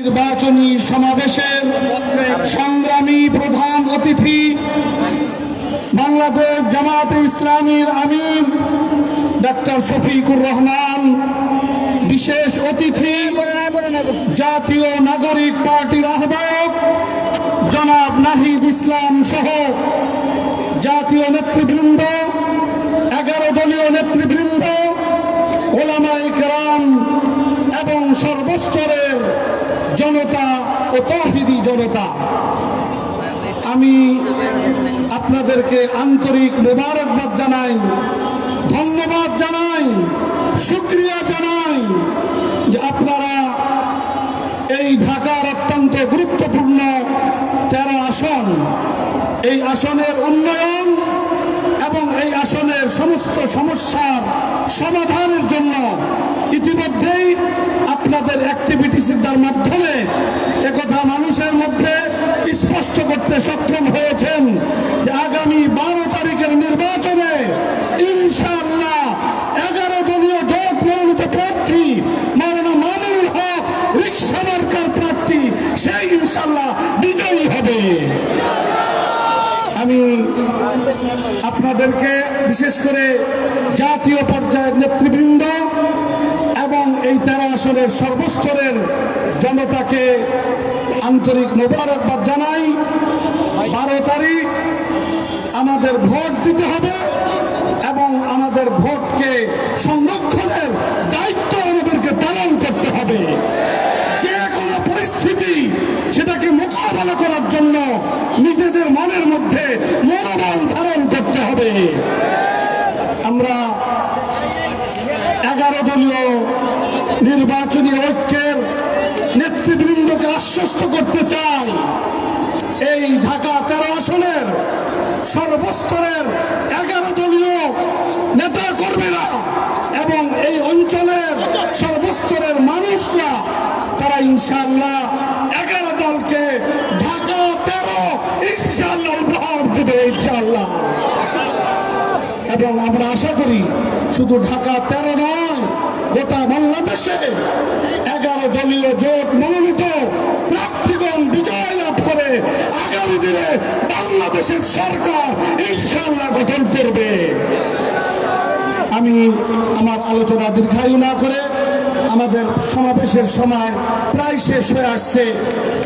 নির্বাচনী সমাবেশের সংগ্রামী প্রধান অতিথি বাংলাদেশ জামায়াতে ইসলামীর আমির ডক্টর শফিকুর রহমান, বিশেষ অতিথি জাতীয় নাগরিক পার্টির আহ্বায়ক জনাব নাহিদ ইসলাম সহ জাতীয় নেতৃবৃন্দ, 11 দলীয় নেতৃবৃন্দ, ওলামায়ে কেরাম এবং সর্বস্তরের জনতা ও তৌহিদি জনতা, আমি আপনাদেরকে আন্তরিক মোবারকবাদ জানাই, ধন্যবাদ জানাই, শুকরিয়া জানাই যে আপনারা এই ঢাকার অত্যন্ত গুরুত্বপূর্ণ 13 আসন, এই আসনের উন্নয়ন এবং এই আসনের সমস্ত সমস্যার সমাধানের জন্য ইতিমধ্যেই আপনাদের অ্যাক্টিভিটিসের মাধ্যমে একথা মানুষের মধ্যে স্পষ্ট করতে সক্ষম হয়েছেন যে আগামী 12 তারিখের নির্বাচনে ইনশাআল্লাহ 11 দলীয় জোট মনোনীত প্রার্থী মাওলানা মামুনুল হক রিকশা মার্কার প্রার্থী, সেই ইনশাআল্লাহ বিজয়ী হবে। আমি আপনাদেরকে বিশেষ করে জাতীয় পর্যায়ের নেতৃবৃন্দ এবং এই 13 আসনের সর্বস্তরের জনতাকে আন্তরিক মোবারকবাদ জানাই। 12 তারিখ আমাদের ভোট দিতে হবে এবং আমাদের ভোটকে সংরক্ষণের দায়িত্ব আমাদেরকে পালন করতে হবে। যে কোনো পরিস্থিতি সেটাকে মোকাবেলা করার জন্য নিজেদের মনের মধ্যে মনোবল ধারণ করতে হবে। আমরা 11 দলীয় নির্বাচনী ঐক্যের নেতৃবৃন্দকে আশ্বস্ত করতে চাই, এই ঢাকা 13 আসনের সর্বস্তরের 11 দলীয় নেতা কর্মীরা এবং এই অঞ্চলের সর্বস্তরের মানুষরা তারা ইনশাআল্লাহ 11 দলকে ঢাকা 13 ইনশাআল্লাহ উপহার দেবে ইনশাআল্লাহ। এবং আমরা আশা করি শুধু ঢাকা 13 নয়, গোটা বাংলাদেশে 11 দলীয় জোট মনোনীত প্রার্থীগণ বিজয় লাভ করে আগামী দিনে বাংলাদেশের সরকার ইনশাআল্লাহ গঠন করবে। আমি আমার আলোচনা দীর্ঘায়ু না করে, আমাদের সমাবেশের সময় প্রায় শেষ হয়ে আসছে,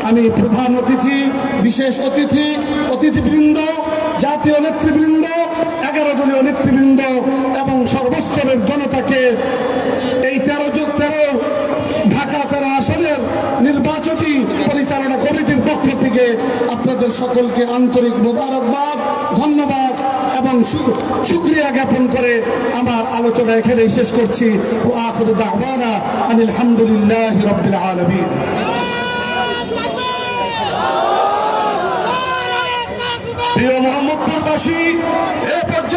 আমি প্রধান অতিথি, বিশেষ অতিথি, অতিথিবৃন্দ, জাতীয় নেতৃবৃন্দ, 11 দলীয় নেতৃবৃন্দ এবং সর্বস্তরের জনতাকে এই 13 ঢাকা 13 আসনের নির্বাচনী পরিচালনা কমিটির পক্ষ থেকে আপনাদের সকলকে আন্তরিক মোবারকবাদ, ধন্যবাদ এবং শুকরিয়া জ্ঞাপন করে আমার আলোচনা এখানেই শেষ করছি। ওয়া আখিরু দাওয়ানা আনিল হামদুলিল্লাহি রাব্বিল আলামিন। প্রিয় মোহাম্মদপুরবাসী, এ পর্যন্ত